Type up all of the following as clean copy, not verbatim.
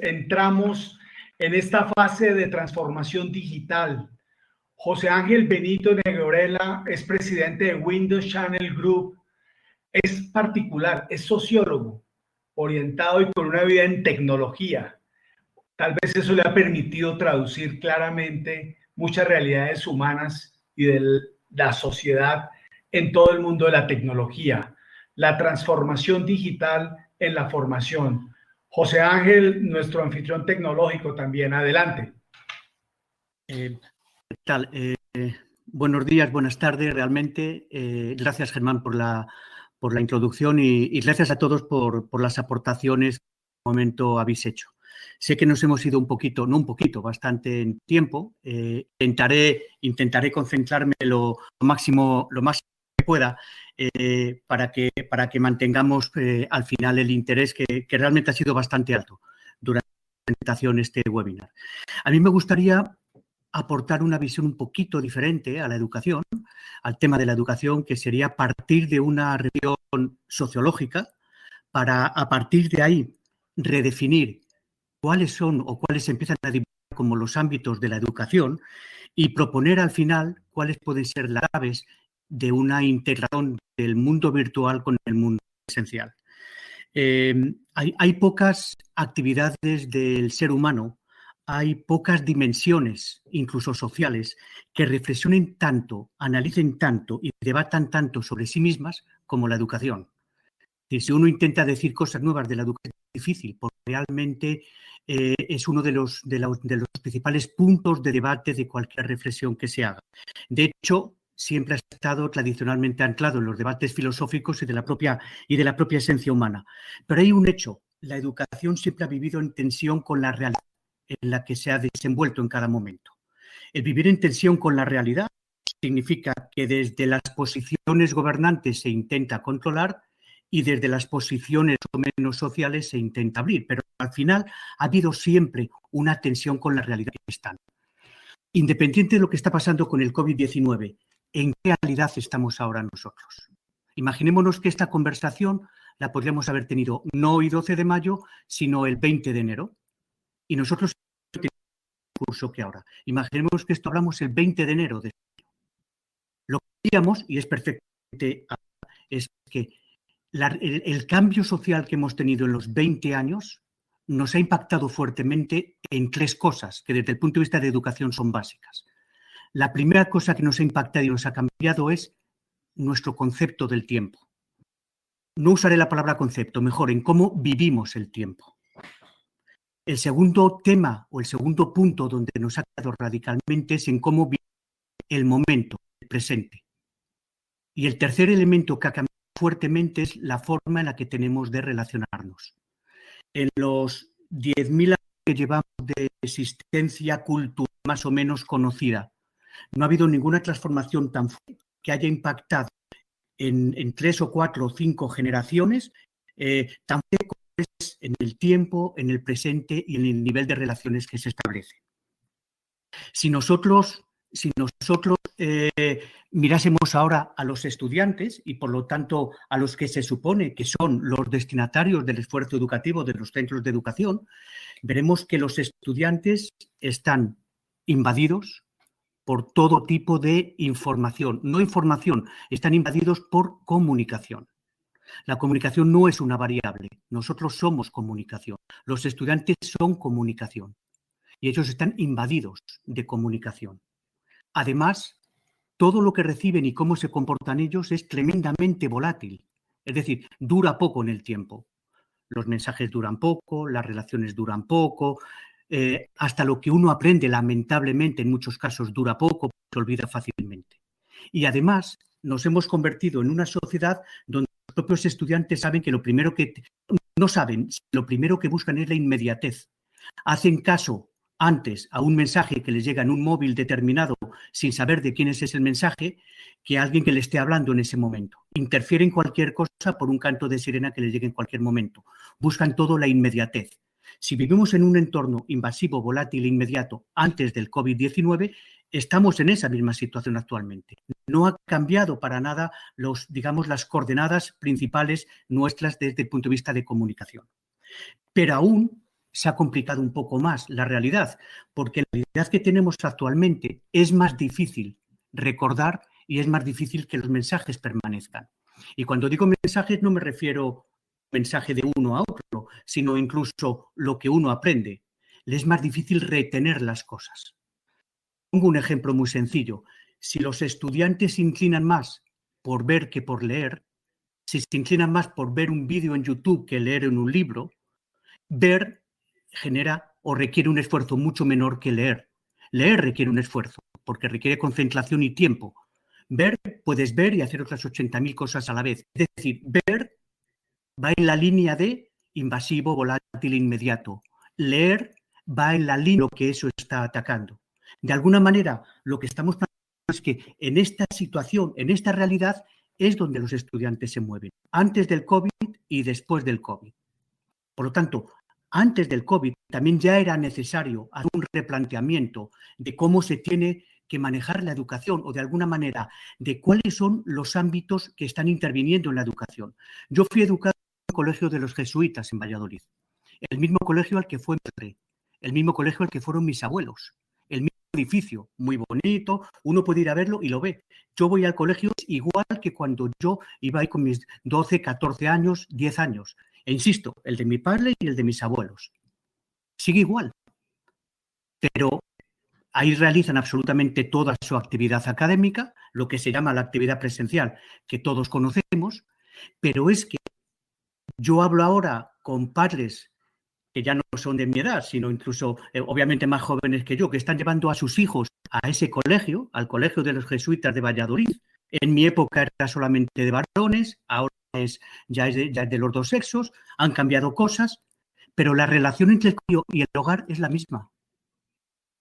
entramos en esta fase de transformación digital. José Ángel Benito Negorela es presidente de Windows Channel Group. Es particular, es sociólogo, orientado y con una vida en tecnología. Tal vez eso le ha permitido traducir claramente muchas realidades humanas y de la sociedad en todo el mundo de la tecnología. La transformación digital en la formación. José Ángel, nuestro anfitrión tecnológico también. Adelante. ¿Qué tal? Buenos días, buenas tardes, realmente. Gracias, Germán, por la introducción y gracias a todos por las aportaciones que en este momento habéis hecho. Sé que nos hemos ido bastante en tiempo. Intentaré concentrarme lo máximo que pueda para que mantengamos al final el interés que realmente ha sido bastante alto durante la presentación de este webinar. A mí me gustaría aportar una visión un poquito diferente a la educación, al tema de la educación, que sería partir de una revisión sociológica para, a partir de ahí, redefinir cuáles son o cuáles empiezan a dibujar como los ámbitos de la educación y proponer al final cuáles pueden ser las claves de una integración del mundo virtual con el mundo esencial. Hay pocas actividades del ser humano, hay pocas dimensiones, incluso sociales, que reflexionen tanto, analicen tanto y debatan tanto sobre sí mismas como la educación. Y si uno intenta decir cosas nuevas de la educación es difícil, porque realmente es uno de los principales puntos de debate de cualquier reflexión que se haga. De hecho, siempre ha estado tradicionalmente anclado en los debates filosóficos y de la propia esencia humana. Pero hay un hecho: la educación siempre ha vivido en tensión con la realidad en la que se ha desenvuelto en cada momento. El vivir en tensión con la realidad significa que desde las posiciones gobernantes se intenta controlar y desde las posiciones o menos sociales se intenta abrir, pero al final ha habido siempre una tensión con la realidad que están. Independiente de lo que está pasando con el COVID-19, ¿en qué realidad estamos ahora nosotros? Imaginémonos que esta conversación la podríamos haber tenido no hoy 12 de mayo, sino el 20 de enero. Y nosotros tenemos el curso que ahora. Imaginemos que esto hablamos el 20 de enero de este año. Lo que diríamos, y es perfectamente, es que el cambio social que hemos tenido en los 20 años nos ha impactado fuertemente en tres cosas que desde el punto de vista de educación son básicas. La primera cosa que nos ha impactado y nos ha cambiado es nuestro concepto del tiempo. No usaré la palabra concepto, mejor en cómo vivimos el tiempo. El segundo tema o el segundo punto donde nos ha cambiado radicalmente es en cómo vivimos el momento, el presente. Y el tercer elemento que ha cambiado fuertemente es la forma en la que tenemos de relacionarnos. En los 10.000 años que llevamos de existencia cultural más o menos conocida, no ha habido ninguna transformación tan fuerte que haya impactado en 3 o 4 o 5 generaciones tan fuerte como es en el tiempo, en el presente y en el nivel de relaciones que se establece. Si nosotros mirásemos ahora a los estudiantes y, por lo tanto, a los que se supone que son los destinatarios del esfuerzo educativo de los centros de educación, veremos que los estudiantes están invadidos por todo tipo de información. No información, están invadidos por comunicación. La comunicación no es una variable, nosotros somos comunicación. Los estudiantes son comunicación y ellos están invadidos de comunicación. Además, todo lo que reciben y cómo se comportan ellos es tremendamente volátil, es decir, dura poco en el tiempo. Los mensajes duran poco, las relaciones duran poco, hasta lo que uno aprende, lamentablemente, en muchos casos dura poco, se olvida fácilmente. Y además, nos hemos convertido en una sociedad donde los propios estudiantes saben que lo primero que buscan es la inmediatez. Hacen caso antes a un mensaje que les llega en un móvil determinado sin saber de quién es ese mensaje que a alguien que le esté hablando en ese momento. Interfieren cualquier cosa por un canto de sirena que les llegue en cualquier momento. Buscan todo la inmediatez. Si vivimos en un entorno invasivo, volátil e inmediato antes del COVID-19, estamos en esa misma situación actualmente. No ha cambiado para nada las coordenadas principales nuestras desde el punto de vista de comunicación. Pero aún se ha complicado un poco más la realidad, porque la realidad que tenemos actualmente es más difícil recordar y es más difícil que los mensajes permanezcan. Y cuando digo mensajes no me refiero a mensaje de uno a otro, sino incluso lo que uno aprende. Le es más difícil retener las cosas. Pongo un ejemplo muy sencillo. Si los estudiantes se inclinan más por ver que por leer, si se inclinan más por ver un vídeo en YouTube que leer en un libro, ver genera o requiere un esfuerzo mucho menor que leer. Leer requiere un esfuerzo porque requiere concentración y tiempo. Ver, puedes ver y hacer otras 80.000 cosas a la vez. Es decir, ver va en la línea de invasivo, volátil, inmediato. Leer va en la línea de lo que eso está atacando. De alguna manera, lo que estamos planteando es que en esta situación, en esta realidad, es donde los estudiantes se mueven, antes del COVID y después del COVID. Por lo tanto, antes del COVID también ya era necesario hacer un replanteamiento de cómo se tiene que manejar la educación o de alguna manera de cuáles son los ámbitos que están interviniendo en la educación. Yo fui educado en el colegio de los jesuitas en Valladolid, el mismo colegio al que fue mi padre, el mismo colegio al que fueron mis abuelos, el mismo edificio, muy bonito, uno puede ir a verlo y lo ve. Yo voy al colegio igual que cuando yo iba ahí con mis 12, 14 años, 10 años. E insisto, el de mi padre y el de mis abuelos. Sigue igual. Pero ahí realizan absolutamente toda su actividad académica, lo que se llama la actividad presencial, que todos conocemos, pero es que yo hablo ahora con padres que ya no son de mi edad, sino incluso, obviamente, más jóvenes que yo, que están llevando a sus hijos a ese colegio, al colegio de los jesuitas de Valladolid. En mi época era solamente de varones, ahora ya es de los dos sexos, han cambiado cosas, pero la relación entre el colegio y el hogar es la misma.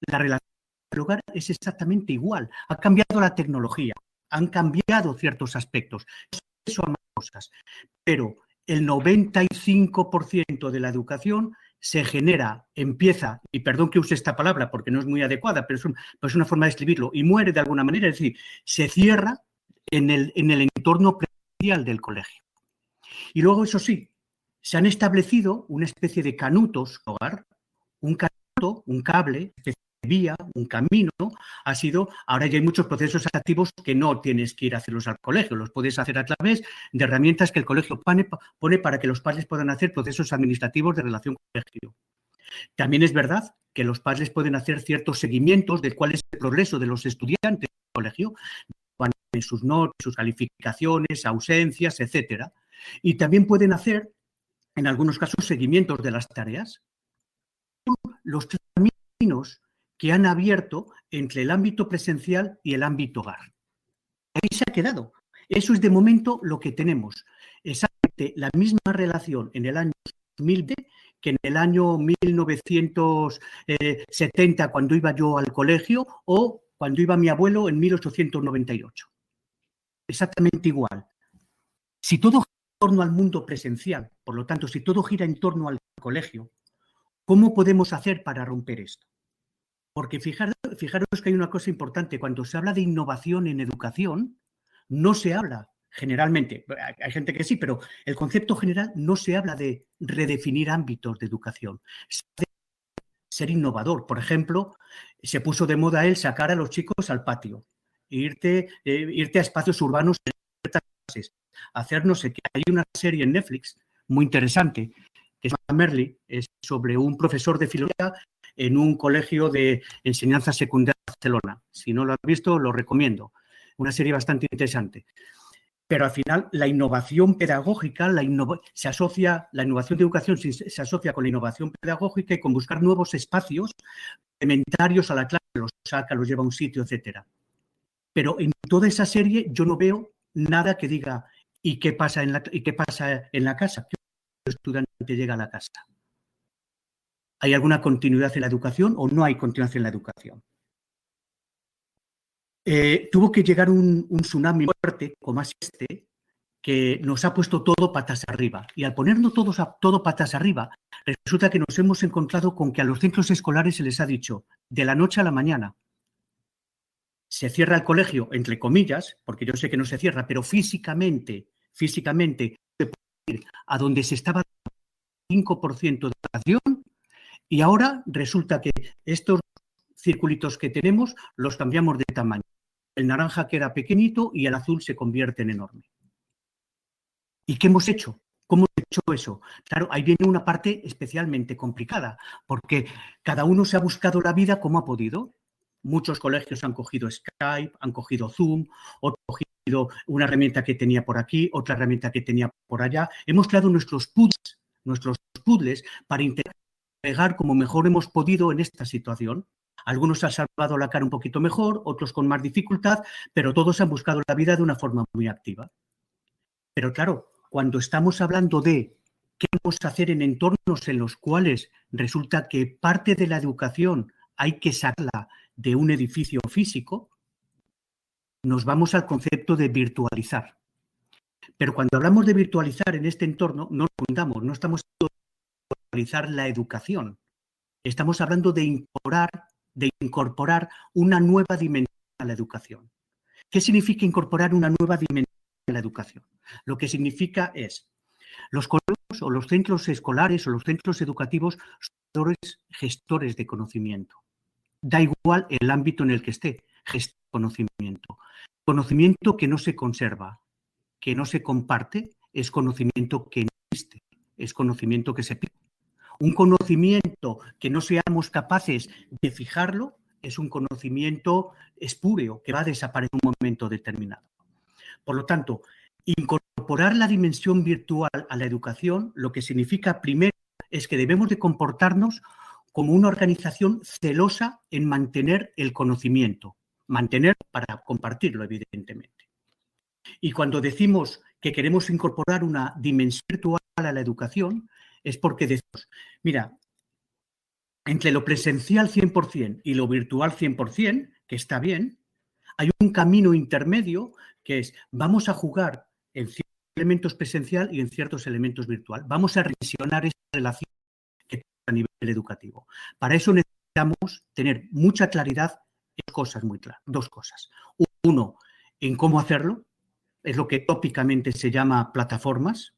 La relación entre el hogar es exactamente igual. Ha cambiado la tecnología, han cambiado ciertos aspectos, son cosas, pero el 95% de la educación se genera, empieza, y perdón que use esta palabra porque no es muy adecuada, pero es una forma de escribirlo, y muere de alguna manera, es decir, se cierra en el entorno presencial del colegio. Y luego, eso sí, se han establecido una especie de canutos hogar, un canuto, un cable, especie de vía, un camino, ha sido, ahora ya hay muchos procesos activos que no tienes que ir a hacerlos al colegio, los puedes hacer a través de herramientas que el colegio pone para que los padres puedan hacer procesos administrativos de relación con el colegio. También es verdad que los padres pueden hacer ciertos seguimientos de cuál es el progreso de los estudiantes del colegio, en sus notas, sus calificaciones, ausencias, etcétera. Y también pueden hacer, en algunos casos, seguimientos de las tareas. Los tres caminos que han abierto entre el ámbito presencial y el ámbito hogar. Ahí se ha quedado. Eso es de momento lo que tenemos. Exactamente la misma relación en el año 2020 que en el año 1970, cuando iba yo al colegio, o cuando iba mi abuelo en 1898. Exactamente igual. Si todo gira en torno al mundo presencial, por lo tanto, si todo gira en torno al colegio, ¿cómo podemos hacer para romper esto? Porque fijaros que hay una cosa importante. Cuando se habla de innovación en educación, no se habla generalmente, hay gente que sí, pero el concepto general no se habla de redefinir ámbitos de educación. Se habla de ser innovador. Por ejemplo, se puso de moda el sacar a los chicos al patio, irte a espacios urbanos, hacer no sé qué. Hay una serie en Netflix muy interesante que se llama Merli, es sobre un profesor de filosofía en un colegio de enseñanza secundaria de Barcelona. Si no lo has visto, lo recomiendo. Una serie bastante interesante. Pero al final la innovación pedagógica, la innovación de educación se asocia con la innovación pedagógica y con buscar nuevos espacios complementarios a la clase, los saca, los lleva a un sitio, etcétera. Pero en toda esa serie yo no veo nada que diga ¿y qué pasa en la casa? ¿Qué estudiante llega a la casa? ¿Hay alguna continuidad en la educación o no hay continuidad en la educación? Tuvo que llegar un tsunami fuerte como este que nos ha puesto todo patas arriba. Y al ponernos todo patas arriba, resulta que nos hemos encontrado con que a los centros escolares se les ha dicho, de la noche a la mañana, se cierra el colegio, entre comillas, porque yo sé que no se cierra, pero físicamente, se puede ir a donde se estaba el 5% de educación Y ahora resulta que estos circulitos que tenemos los cambiamos de tamaño. El naranja que era pequeñito y el azul se convierte en enorme. ¿Y qué hemos hecho? ¿Cómo hemos hecho eso? Claro, ahí viene una parte especialmente complicada, porque cada uno se ha buscado la vida como ha podido. Muchos colegios han cogido Skype, han cogido Zoom, otros han cogido una herramienta que tenía por aquí, otra herramienta que tenía por allá. Hemos creado nuestros puzzles para intentar pegar como mejor hemos podido en esta situación. Algunos han salvado la cara un poquito mejor, otros con más dificultad, pero todos han buscado la vida de una forma muy activa. Pero claro, cuando estamos hablando de qué vamos a hacer en entornos en los cuales resulta que parte de la educación hay que sacarla de un edificio físico, nos vamos al concepto de virtualizar. Pero cuando hablamos de virtualizar en este entorno, no nos confundamos, no estamos hablando de virtualizar la educación. Estamos hablando de incorporar una nueva dimensión a la educación. ¿Qué significa incorporar una nueva dimensión a la educación? Lo que significa es, los colegios o los centros escolares o los centros educativos son gestores de conocimiento. Da igual el ámbito en el que esté, gestor de conocimiento. Conocimiento que no se conserva, que no se comparte, es conocimiento que no existe, es conocimiento que se pierde. Un conocimiento que no seamos capaces de fijarlo es un conocimiento espúreo que va a desaparecer en un momento determinado. Por lo tanto, incorporar la dimensión virtual a la educación, lo que significa primero es que debemos de comportarnos como una organización celosa en mantener el conocimiento, mantener para compartirlo, evidentemente. Y cuando decimos que queremos incorporar una dimensión virtual a la educación, es porque decimos, mira, entre lo presencial 100% y lo virtual 100%, que está bien, hay un camino intermedio que es, vamos a jugar en ciertos elementos presencial y en ciertos elementos virtual. Vamos a revisionar esa relación que tenemos a nivel educativo. Para eso necesitamos tener mucha claridad en cosas muy claras, dos cosas. Uno, en cómo hacerlo, es lo que tópicamente se llama plataformas,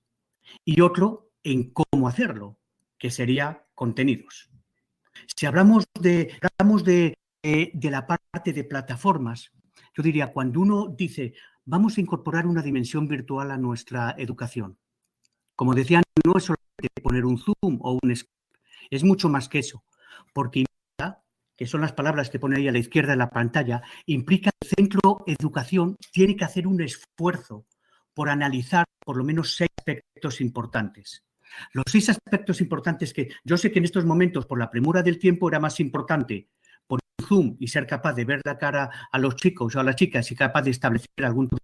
y otro, en cómo hacerlo, que sería contenidos. Si hablamos de la parte de plataformas, yo diría, cuando uno dice, vamos a incorporar una dimensión virtual a nuestra educación, como decían, no es solamente poner un Zoom o un Skype, es mucho más que eso, porque implica, que son las palabras que pone ahí a la izquierda de la pantalla, implica que el centro de educación tiene que hacer un esfuerzo por analizar por lo menos 6 aspectos importantes. Los 6 aspectos importantes que yo sé que en estos momentos, por la premura del tiempo, era más importante poner un Zoom y ser capaz de ver la cara a los chicos o a las chicas y capaz de establecer algún tipo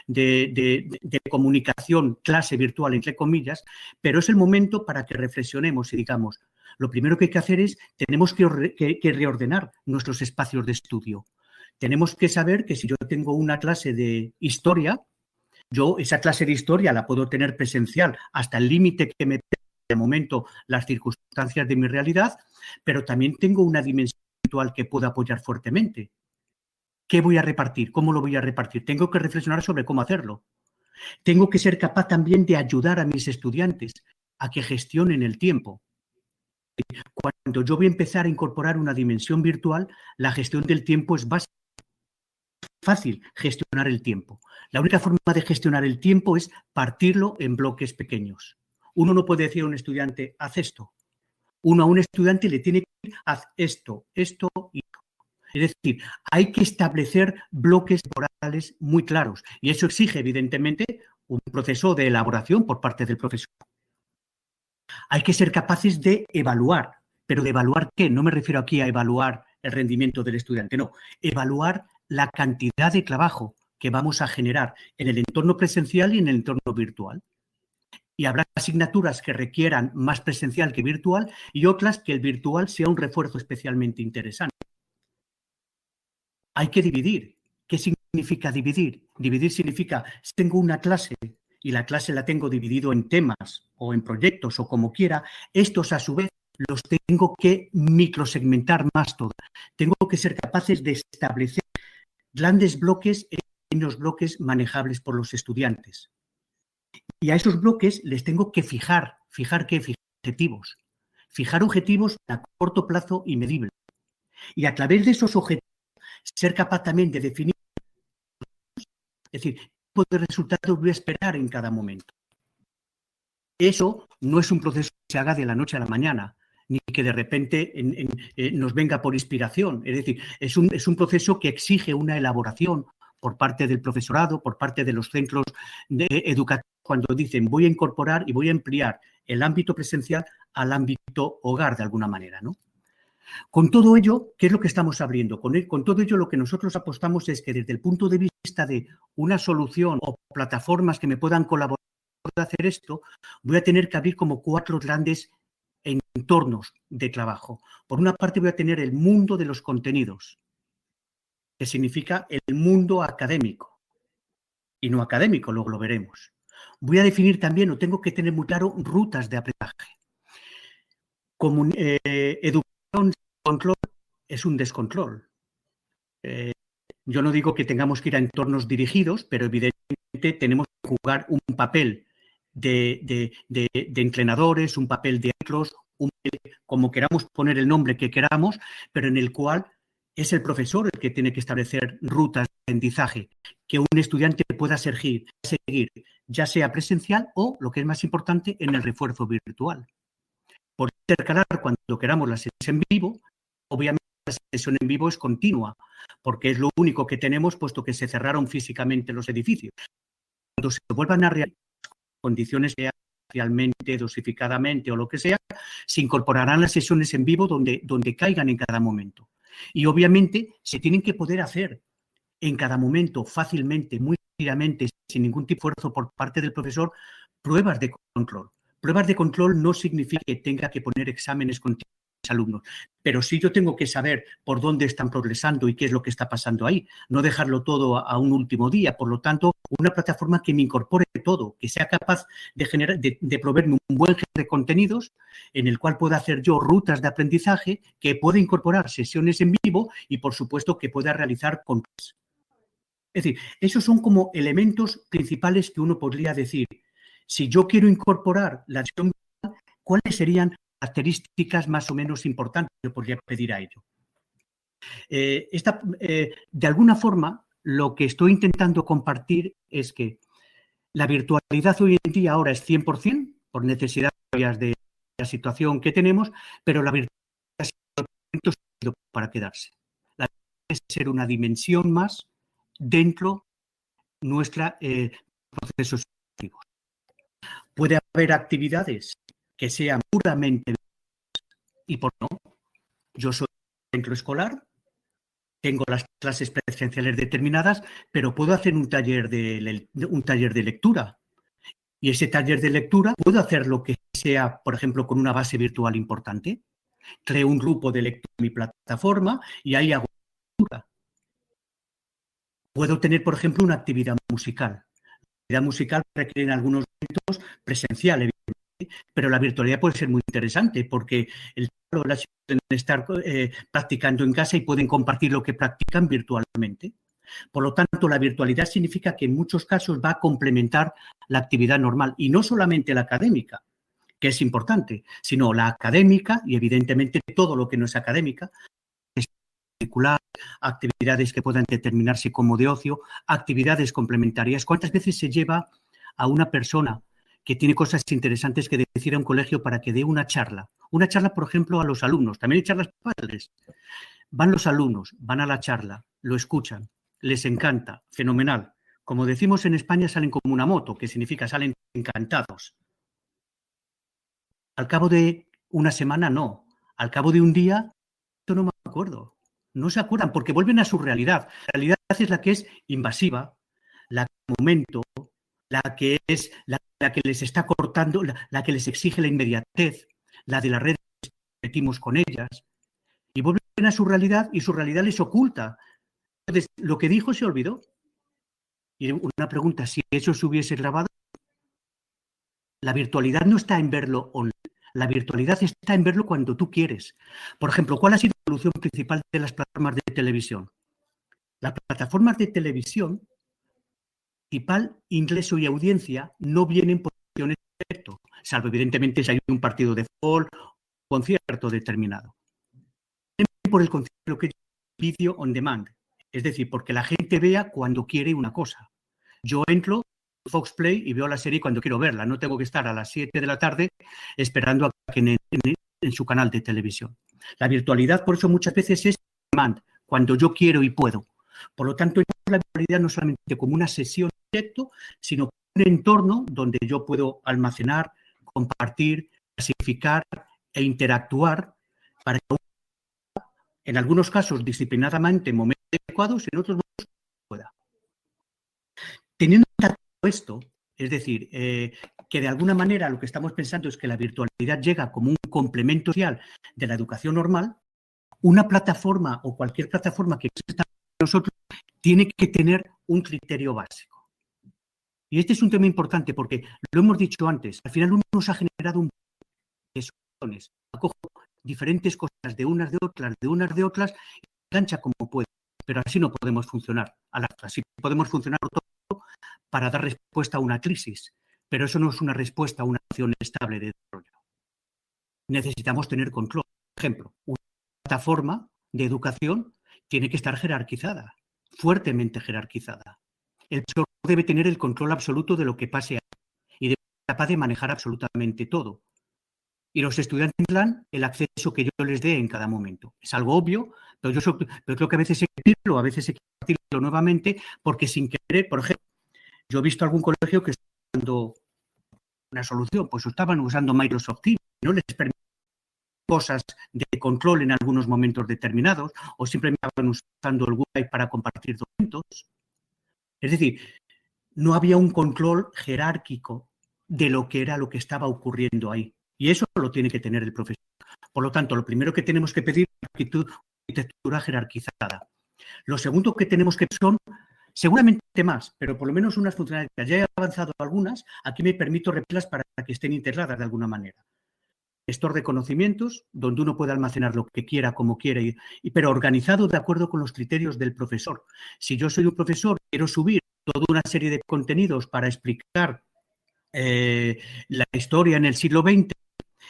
de comunicación, clase virtual, entre comillas, pero es el momento para que reflexionemos y digamos, lo primero que hay que hacer es, tenemos que reordenar nuestros espacios de estudio. Tenemos que saber que si yo tengo una clase de historia, yo esa clase de historia la puedo tener presencial hasta el límite que me permite de momento las circunstancias de mi realidad, pero también tengo una dimensión virtual que puedo apoyar fuertemente. ¿Qué voy a repartir? ¿Cómo lo voy a repartir? Tengo que reflexionar sobre cómo hacerlo. Tengo que ser capaz también de ayudar a mis estudiantes a que gestionen el tiempo. Cuando yo voy a empezar a incorporar una dimensión virtual, la gestión del tiempo es básica. Fácil gestionar el tiempo. La única forma de gestionar el tiempo es partirlo en bloques pequeños. Uno no puede decir a un estudiante, haz esto. Uno a un estudiante le tiene que decir, haz esto, esto y esto. Es decir, hay que establecer bloques temporales muy claros y eso exige, evidentemente, un proceso de elaboración por parte del profesor. Hay que ser capaces de evaluar, pero ¿de evaluar qué? No me refiero aquí a evaluar el rendimiento del estudiante, no, evaluar la cantidad de trabajo que vamos a generar en el entorno presencial y en el entorno virtual. Y habrá asignaturas que requieran más presencial que virtual y otras que el virtual sea un refuerzo especialmente interesante. Hay que dividir. ¿Qué significa dividir? Dividir significa, si tengo una clase y la clase la tengo dividido en temas o en proyectos o como quiera, estos a su vez los tengo que microsegmentar más todo. Tengo que ser capaces de establecer grandes bloques en pequeños bloques manejables por los estudiantes. Y a esos bloques les tengo que fijar objetivos, fijar objetivos a corto plazo y medibles. Y a través de esos objetivos, ser capaz también de definir, es decir, qué tipo de resultados voy a esperar en cada momento. Eso no es un proceso que se haga de la noche a la mañana, ni que de repente nos venga por inspiración. Es decir, es un proceso que exige una elaboración por parte del profesorado, por parte de los centros educativos, cuando dicen voy a incorporar y voy a ampliar el ámbito presencial al ámbito hogar de alguna manera, ¿no? Con todo ello, ¿qué es lo que estamos abriendo? Con todo ello, lo que nosotros apostamos es que desde el punto de vista de una solución o plataformas que me puedan colaborar para hacer esto, voy a tener que abrir como 4 grandes entornos de trabajo. Por una parte, voy a tener el mundo de los contenidos, que significa el mundo académico y no académico, luego lo veremos. Voy a definir también, o tengo que tener muy claro, rutas de aprendizaje. Educación sin control es un descontrol. Yo no digo que tengamos que ir a entornos dirigidos, pero evidentemente tenemos que jugar un papel de entrenadores, un papel de otros, como queramos poner el nombre que queramos, pero en el cual es el profesor el que tiene que establecer rutas de aprendizaje que un estudiante pueda seguir, ya sea presencial o, lo que es más importante, en el refuerzo virtual. Por intercalar cuando queramos la sesión en vivo, obviamente la sesión en vivo es continua, porque es lo único que tenemos, puesto que se cerraron físicamente los edificios. Cuando se vuelvan a realizar condiciones realmente, dosificadamente o lo que sea, se incorporarán las sesiones en vivo donde caigan en cada momento. Y obviamente se tienen que poder hacer en cada momento fácilmente, muy rápidamente, sin ningún tipo de esfuerzo por parte del profesor, pruebas de control. Pruebas de control no significa que tenga que poner exámenes con alumnos, pero sí yo tengo que saber por dónde están progresando y qué es lo que está pasando ahí, no dejarlo todo a un último día. Por lo tanto, una plataforma que me incorpore todo, que sea capaz de generar, de proveerme un buen género de contenidos en el cual pueda hacer yo rutas de aprendizaje, que pueda incorporar sesiones en vivo y, por supuesto, que pueda realizar controles. Es decir, esos son como elementos principales que uno podría decir. Si yo quiero incorporar la acción, ¿cuáles serían características más o menos importantes que yo podría pedir a ello? De alguna forma, lo que estoy intentando compartir es que la virtualidad hoy en día ahora es 100% por necesidades de la situación que tenemos, pero la virtualidad ha sido para quedarse. La virtualidad es ser una dimensión más dentro de nuestros procesos educativos. Puede haber actividades que sean puramente y por no. Yo soy centro escolar, tengo las clases presenciales determinadas, pero puedo hacer un taller de lectura. Y ese taller de lectura puedo hacer lo que sea, por ejemplo, con una base virtual importante. Creo un grupo de lectura en mi plataforma y ahí hago lectura. Puedo tener, por ejemplo, una actividad musical. La actividad musical requiere en algunos momentos presencial, evidentemente, pero la virtualidad puede ser muy interesante porque las pueden estar practicando en casa y pueden compartir lo que practican virtualmente. Por lo tanto, la virtualidad significa que en muchos casos va a complementar la actividad normal y no solamente la académica, que es importante, sino la académica y evidentemente todo lo que no es académica, particular, actividades que puedan determinarse como de ocio, actividades complementarias. ¿Cuántas veces se lleva a una persona que tiene cosas interesantes que decir a un colegio para que dé una charla? Una charla, por ejemplo, a los alumnos. También hay charlas para padres. Van los alumnos, van a la charla, lo escuchan, les encanta, fenomenal. Como decimos en España, salen como una moto, que significa salen encantados. Al cabo de una semana, no. Al cabo de un día, esto no me acuerdo. No se acuerdan porque vuelven a su realidad. La realidad es la que es invasiva, la que es momento, la que es la que les está cortando, la que les exige la inmediatez, la de las redes que metimos con ellas. Y vuelven a su realidad y su realidad les oculta. Entonces, lo que dijo se olvidó. Y una pregunta, si eso se hubiese grabado, la virtualidad no está en verlo online. La virtualidad está en verlo cuando tú quieres. Por ejemplo, ¿cuál ha sido la solución principal de las plataformas de televisión? Las plataformas de televisión, principal ingreso y audiencia, no vienen por cuestiones de directo, salvo evidentemente si hay un partido de fútbol concierto determinado. Por el concepto de lo que es vídeo on demand, es decir, porque la gente vea cuando quiere una cosa. Yo entro en Fox Play y veo la serie cuando quiero verla, no tengo que estar a las 7 de la tarde esperando a que en su canal de televisión. La virtualidad, por eso muchas veces es on demand, cuando yo quiero y puedo. Por lo tanto, la virtualidad no solamente como una sesión de directo, sino como un entorno donde yo puedo almacenar, compartir, clasificar e interactuar para que en algunos casos disciplinadamente en momentos adecuados, en otros momentos no pueda. Teniendo en cuenta esto, es decir, que de alguna manera lo que estamos pensando es que la virtualidad llega como un complemento social de la educación normal, una plataforma o cualquier plataforma que exista para nosotros tiene que tener un criterio básico. Y este es un tema importante porque, lo hemos dicho antes, al final uno nos ha generado un de soluciones. Acojo diferentes cosas de unas de otras, y engancha como puede. Pero así no podemos funcionar. Así podemos funcionar todo para dar respuesta a una crisis. Pero eso no es una respuesta a una acción estable de desarrollo. Necesitamos tener control. Por ejemplo, una plataforma de educación tiene que estar jerarquizada, fuertemente jerarquizada. El profesor debe tener el control absoluto de lo que pase ahí y debe ser capaz de manejar absolutamente todo. Y los estudiantes tendrán el acceso que yo les dé en cada momento. Es algo obvio, pero pero creo que a veces hay que decirlo, a veces hay que decirlo nuevamente, porque sin querer, por ejemplo, yo he visto algún colegio que está usando una solución, pues estaban usando Microsoft Teams, no les permite cosas de control en algunos momentos determinados, o simplemente estaban usando el Google para compartir documentos. Es decir, no había un control jerárquico de lo que era lo que estaba ocurriendo ahí. Y eso lo tiene que tener el profesor. Por lo tanto, lo primero que tenemos que pedir es una arquitectura jerarquizada. Lo segundo que tenemos que son, seguramente más, pero por lo menos unas funcionalidades. Ya he avanzado algunas, aquí me permito repetirlas para que estén integradas de alguna manera. Gestor de conocimientos, donde uno puede almacenar lo que quiera, como quiera, pero organizado de acuerdo con los criterios del profesor. Si yo soy un profesor, quiero subir toda una serie de contenidos para explicar la historia en el siglo XX,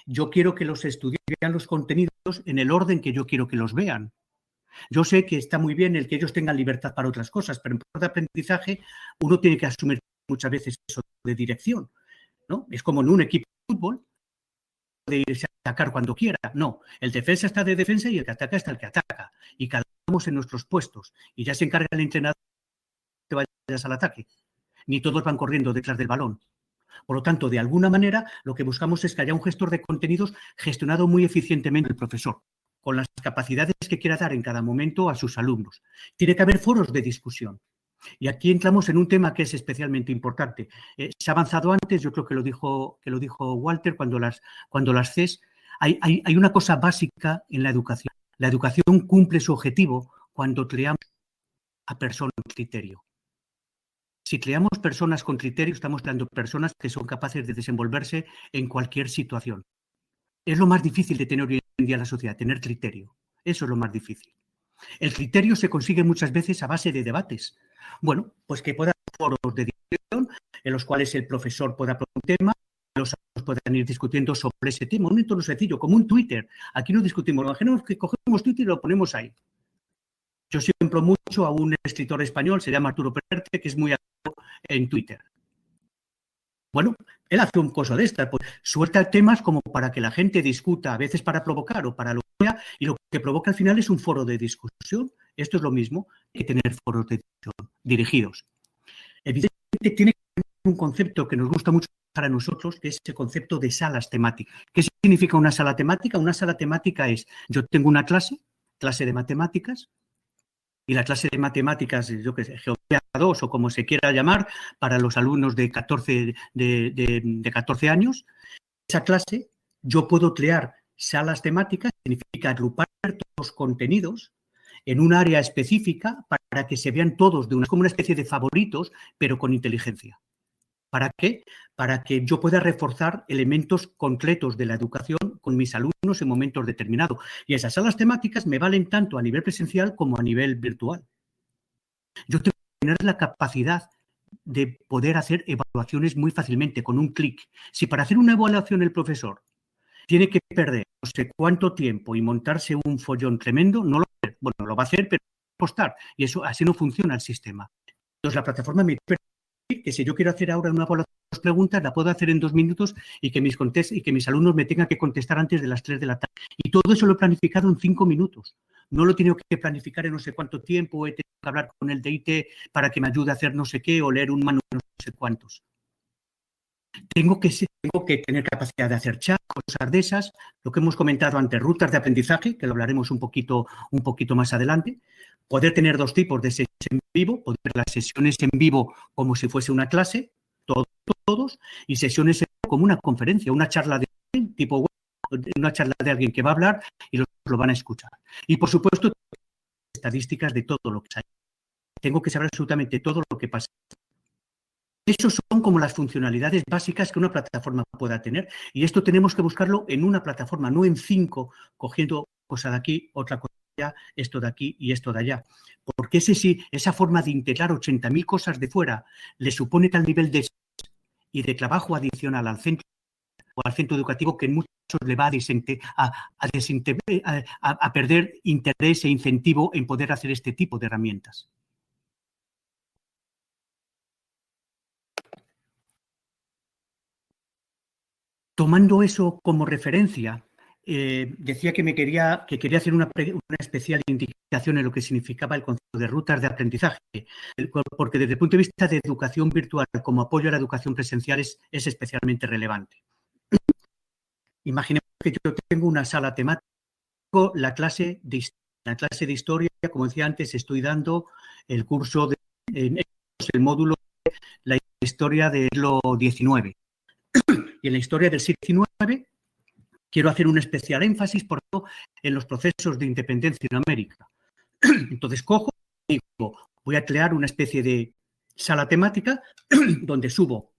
yo quiero que los estudiantes vean los contenidos en el orden que yo quiero que los vean. Yo sé que está muy bien el que ellos tengan libertad para otras cosas, pero en proceso de aprendizaje uno tiene que asumir muchas veces eso de dirección, ¿no? Es como en un equipo de fútbol, de irse a atacar cuando quiera. No, el defensa está de defensa y el que ataca está el que ataca. Y cada uno estamos en nuestros puestos. Y ya se encarga el entrenador que vayas al ataque. Ni todos van corriendo detrás del balón. Por lo tanto, de alguna manera, lo que buscamos es que haya un gestor de contenidos gestionado muy eficientemente el profesor, con las capacidades que quiera dar en cada momento a sus alumnos. Tiene que haber foros de discusión. Y aquí entramos en un tema que es especialmente importante. Se ha avanzado antes, yo creo que lo dijo Walter cuando las CES. Hay una cosa básica en la educación. La educación cumple su objetivo cuando creamos a personas con criterio. Si creamos personas con criterio, estamos creando personas que son capaces de desenvolverse en cualquier situación. Es lo más difícil de tener hoy en día en la sociedad, tener criterio. Eso es lo más difícil. El criterio se consigue muchas veces a base de debates. Bueno, pues que pueda haber foros de discusión en los cuales el profesor pueda proponer un tema, los alumnos puedan ir discutiendo sobre ese tema. Un entorno sencillo, como un Twitter. Aquí no discutimos, imaginemos que cogemos Twitter y lo ponemos ahí. Yo siempre mucho a un escritor español, se llama Arturo Perte, que es muy activo en Twitter. Bueno, él hace un cosa de estas, pues suelta temas como para que la gente discuta, a veces para provocar o para lo que sea, y lo que provoca al final es un foro de discusión. Esto es lo mismo que tener foros de discusión dirigidos. Evidentemente tiene que tener un concepto que nos gusta mucho para nosotros, que es el concepto de salas temáticas. ¿Qué significa una sala temática? Una sala temática es, yo tengo una clase de matemáticas, y la clase de matemáticas, yo qué sé, Geografía 2 o como se quiera llamar, para los alumnos de 14 años. Esa clase yo puedo crear salas temáticas, significa agrupar los contenidos en un área específica para que se vean todos de como una especie de favoritos, pero con inteligencia. ¿Para qué? Para que yo pueda reforzar elementos concretos de la educación con mis alumnos en momentos determinados. Y esas salas temáticas me valen tanto a nivel presencial como a nivel virtual. Yo tengo que tener la capacidad de poder hacer evaluaciones muy fácilmente, con un clic. Si para hacer una evaluación el profesor tiene que perder no sé cuánto tiempo y montarse un follón tremendo, no lo va a hacer. Bueno, lo va a hacer, pero va a costar. Y eso así no funciona el sistema. Entonces, la plataforma me permite que si yo quiero hacer ahora una población de preguntas, la puedo hacer en 2 minutos y que mis alumnos me tengan que contestar antes de las 3 de la tarde. Y todo eso lo he planificado en 5 minutos. No lo he tenido que planificar en no sé cuánto tiempo, he tenido que hablar con el de IT para que me ayude a hacer no sé qué o leer un manual no sé cuántos. Tengo que tener capacidad de hacer chat, cosas de esas, lo que hemos comentado antes, rutas de aprendizaje, que lo hablaremos un poquito más adelante, poder tener 2 tipos de sesiones en vivo, poder ver las sesiones en vivo como si fuese una clase, todos, y sesiones en vivo como una conferencia, una charla de tipo web, una charla de alguien que va a hablar y los lo van a escuchar. Y, por supuesto, estadísticas de todo lo que hay. Tengo que saber absolutamente todo lo que pasa. Esos son como las funcionalidades básicas que una plataforma pueda tener. Y esto tenemos que buscarlo en una plataforma, no en 5, cogiendo cosa de aquí, otra cosa de allá, esto de aquí y esto de allá. Porque esa forma de integrar 80.000 cosas de fuera le supone tal nivel de y de trabajo adicional al centro o al centro educativo que en muchos casos le va a perder interés e incentivo en poder hacer este tipo de herramientas. Tomando eso como referencia, decía que quería hacer una especial indicación en lo que significaba el concepto de rutas de aprendizaje, porque desde el punto de vista de educación virtual como apoyo a la educación presencial es especialmente relevante. Imaginemos que yo tengo una sala temática, la clase de historia, como decía antes, estoy dando el curso el módulo de la historia del siglo XIX. Y en la historia del siglo XIX quiero hacer un especial énfasis, por ejemplo, en los procesos de independencia en América. Entonces cojo y digo, voy a crear una especie de sala temática donde subo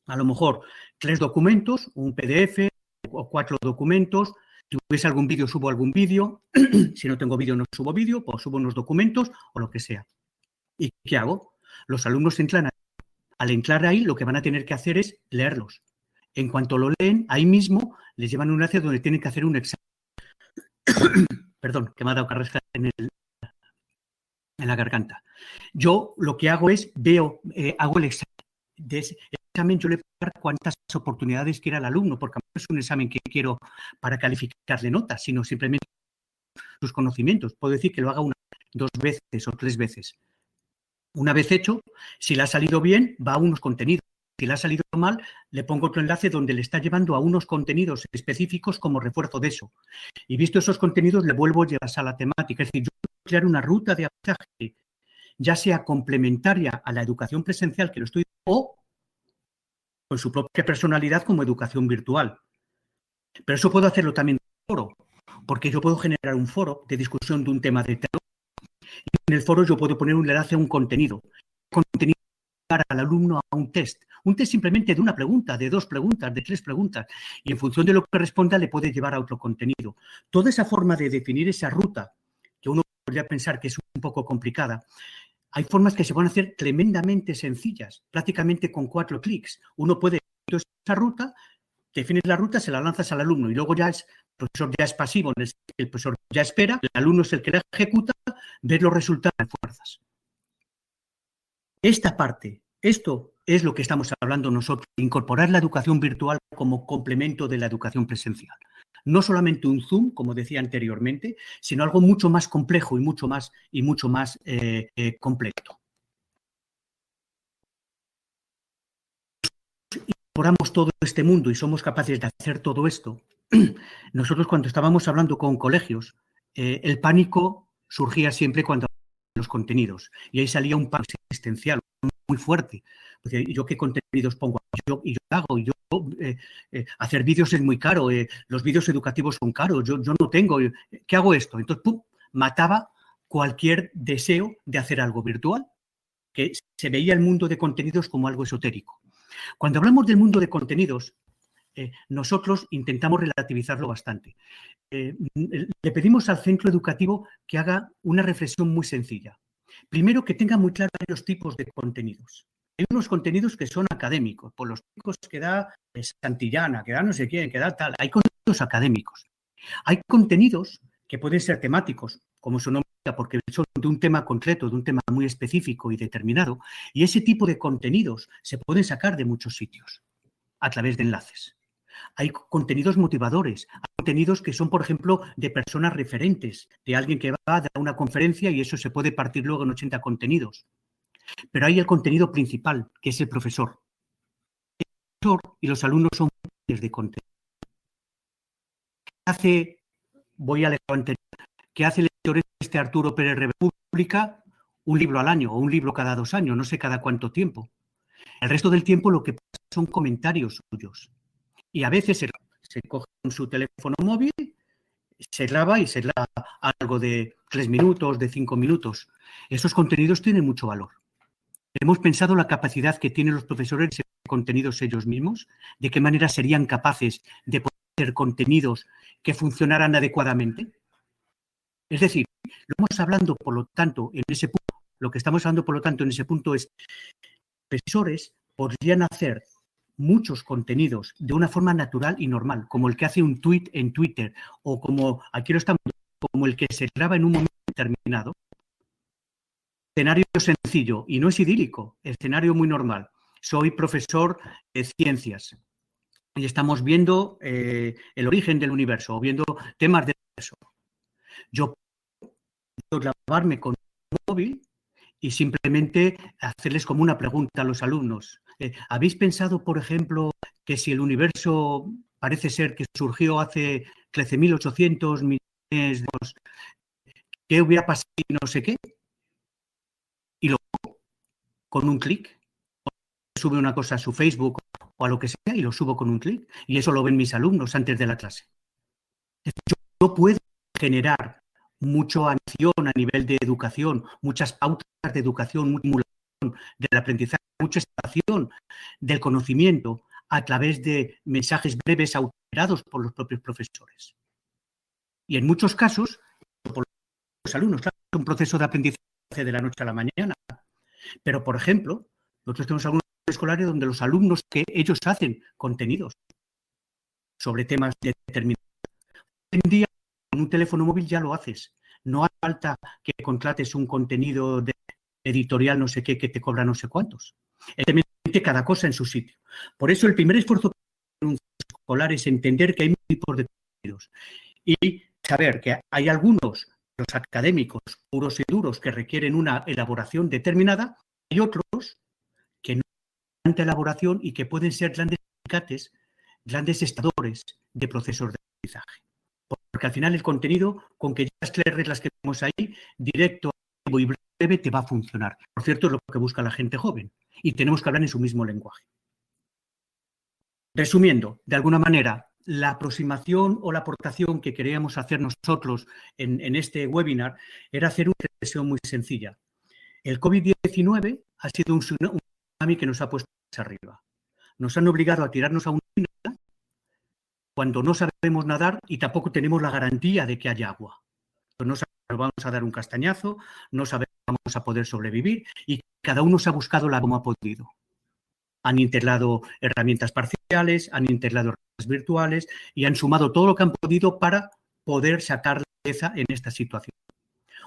a lo mejor 3 documentos, un PDF o 4 documentos. Si hubiese algún vídeo, subo algún vídeo. Si no tengo vídeo, no subo vídeo, pues subo unos documentos o lo que sea. ¿Y qué hago? Los alumnos entran ahí. Al entrar ahí, lo que van a tener que hacer es leerlos. En cuanto lo leen, ahí mismo les llevan un enlace donde tienen que hacer un examen. Perdón, que me ha dado carrasca en la garganta. Yo lo que hago es, hago el examen. De ese examen yo le puedo dar cuántas oportunidades quiera el alumno, porque no es un examen que quiero para calificarle notas, sino simplemente sus conocimientos. Puedo decir que lo haga 1, 2 veces o 3 veces. Una vez hecho, si le ha salido bien, va a unos contenidos. Si le ha salido mal, le pongo otro enlace donde le está llevando a unos contenidos específicos como refuerzo de eso. Y visto esos contenidos, le vuelvo a llevar a la temática. Es decir, yo puedo crear una ruta de aprendizaje, ya sea complementaria a la educación presencial que lo estoy o con su propia personalidad como educación virtual. Pero eso puedo hacerlo también en un foro, porque yo puedo generar un foro de discusión de un tema determinado. Y en el foro yo puedo poner un enlace a un contenido. Contenido para al alumno a un test simplemente de una pregunta, de 2 preguntas, de 3 preguntas, y en función de lo que responda le puede llevar a otro contenido. Toda esa forma de definir esa ruta, que uno podría pensar que es un poco complicada, hay formas que se van a hacer tremendamente sencillas, prácticamente con 4 clics. Uno puede, esa ruta, defines la ruta, se la lanzas al alumno y luego ya el profesor ya es pasivo, el profesor ya espera, el alumno es el que la ejecuta, ver los resultados de fuerzas. Esta parte, esto es lo que estamos hablando nosotros, incorporar la educación virtual como complemento de la educación presencial. No solamente un Zoom, como decía anteriormente, sino algo mucho más complejo y mucho más completo. Incorporamos todo este mundo y somos capaces de hacer todo esto. Nosotros cuando estábamos hablando con colegios, el pánico surgía siempre cuando los contenidos y ahí salía un pánico existencial muy fuerte. Porque yo qué contenidos pongo yo hago, hacer vídeos es muy caro, los vídeos educativos son caros, yo no tengo, ¿qué hago esto? Entonces, ¡pum!, mataba cualquier deseo de hacer algo virtual, que se veía el mundo de contenidos como algo esotérico. Cuando hablamos del mundo de contenidos, nosotros intentamos relativizarlo bastante. Le pedimos al centro educativo que haga una reflexión muy sencilla. Primero, que tenga muy claro los tipos de contenidos. Hay unos contenidos que son académicos, por los tipos que da Santillana, que da no sé quién, que da tal. Hay contenidos académicos. Hay contenidos que pueden ser temáticos, como su nombre, porque son de un tema concreto, de un tema muy específico y determinado, y ese tipo de contenidos se pueden sacar de muchos sitios a través de enlaces. Hay contenidos motivadores, hay contenidos que son, por ejemplo, de personas referentes, de alguien que va a dar una conferencia y eso se puede partir luego en 80 contenidos. Pero hay el contenido principal, que es el profesor. El profesor y los alumnos son fuentes de contenido. Voy a leer lo anterior, que hace el editor Arturo Pérez Reverte, publica un libro al año o un libro cada 2 años, no sé cada cuánto tiempo. El resto del tiempo lo que pasa son comentarios suyos. Y a veces se coge con su teléfono móvil, se graba y se graba algo de 3 minutos, de 5 minutos. Esos contenidos tienen mucho valor. Hemos pensado la capacidad que tienen los profesores de hacer contenidos ellos mismos, de qué manera serían capaces de poder hacer contenidos que funcionaran adecuadamente. Es decir, lo estamos hablando, por lo tanto, en ese punto, lo que estamos hablando, por lo tanto, en ese punto es que los profesores podrían hacer muchos contenidos de una forma natural y normal, como el que hace un tweet en Twitter o como, aquí lo estamos, como el que se graba en un momento determinado. Escenario sencillo y no es idílico, escenario muy normal. Soy profesor de ciencias y estamos viendo el origen del universo o viendo temas del universo. Yo puedo grabarme con un móvil y simplemente hacerles como una pregunta a los alumnos. ¿Habéis pensado, por ejemplo, que si el universo parece ser que surgió hace 13.800 millones de años, qué hubiera pasado y no sé qué? Y luego, con un clic, sube una cosa a su Facebook o a lo que sea y lo subo con un clic. Y eso lo ven mis alumnos antes de la clase. Yo puedo generar mucha acción a nivel de educación, muchas pautas de educación, mucha estimulación del aprendizaje, mucha estación del conocimiento a través de mensajes breves autorados por los propios profesores. Y en muchos casos, por los alumnos, claro, es un proceso de aprendizaje de la noche a la mañana. Pero, por ejemplo, nosotros tenemos algunos escolares donde los alumnos que ellos hacen contenidos sobre temas determinados. Hoy en día, con un teléfono móvil ya lo haces. No hace falta que contrates un contenido de editorial no sé qué que te cobra no sé cuántos. Evidentemente, cada cosa en su sitio. Por eso el primer esfuerzo para un escolar es entender que hay muchos tipos de contenidos y saber que hay algunos, los académicos puros y duros, que requieren una elaboración determinada, y otros que no tienen tanta elaboración y que pueden ser grandes aplicates, grandes estadores de procesos de aprendizaje. Porque al final el contenido, con que ya las 3 reglas que tenemos ahí, directo, y breve, te va a funcionar. Por cierto, es lo que busca la gente joven. Y tenemos que hablar en su mismo lenguaje. Resumiendo, de alguna manera, la aproximación o la aportación que queríamos hacer nosotros en este webinar era hacer una reflexión muy sencilla. El COVID-19 ha sido un tsunami que nos ha puesto más arriba. Nos han obligado a tirarnos a una piscina cuando no sabemos nadar y tampoco tenemos la garantía de que haya agua. No sabemos si nos vamos a dar un castañazo, no sabemos si vamos a poder sobrevivir y cada uno se ha buscado la como ha podido. Han integrado herramientas parciales, han integrado herramientas virtuales y han sumado todo lo que han podido para poder sacar la cabeza en esta situación.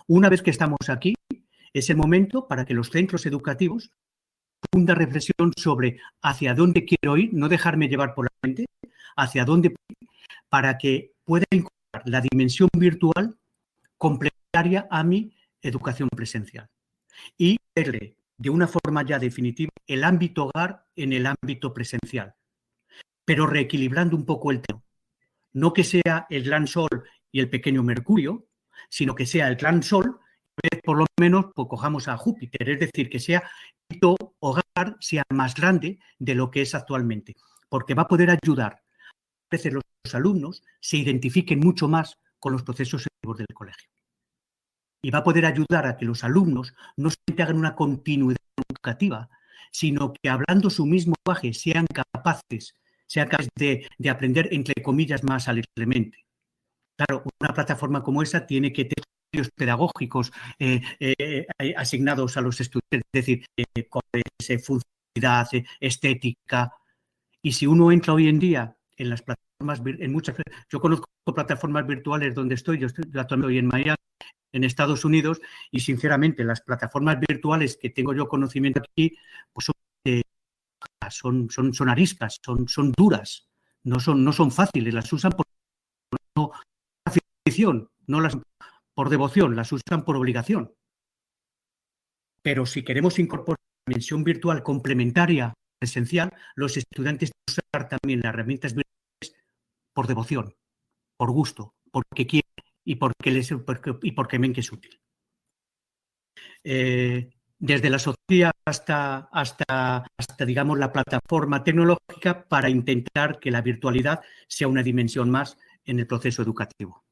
Una vez que estamos aquí, es el momento para que los centros educativos una reflexión sobre hacia dónde quiero ir, no dejarme llevar por la mente, hacia dónde, para que pueda incorporar la dimensión virtual complementaria a mi educación presencial y verle de una forma ya definitiva el ámbito hogar en el ámbito presencial, pero reequilibrando un poco el tema. No que sea el gran sol y el pequeño Mercurio, sino que sea el gran sol, por lo menos pues, cojamos a Júpiter, es decir, que sea el hogar sea más grande de lo que es actualmente, porque va a poder ayudar a que los alumnos se identifiquen mucho más con los procesos educativos del colegio. Y va a poder ayudar a que los alumnos no se hagan una continuidad educativa, sino que hablando su mismo lenguaje sean capaces de aprender, entre comillas, más alegremente. Claro, una plataforma como esa tiene que tener estudios pedagógicos asignados a los estudiantes, es decir, funcionalidad, estética. Y si uno entra hoy en día en las plataformas, yo conozco plataformas virtuales donde yo actualmente en Miami, en Estados Unidos, y sinceramente las plataformas virtuales que tengo yo conocimiento aquí, pues son ariscas, son duras, no son fáciles, las usan por afición, no las por devoción, las usan por obligación. Pero si queremos incorporar una dimensión virtual complementaria, presencial, los estudiantes deben usar también las herramientas virtuales por devoción, por gusto, porque quieren y porque ven que es útil. Desde la sociedad hasta, digamos, la plataforma tecnológica para intentar que la virtualidad sea una dimensión más en el proceso educativo.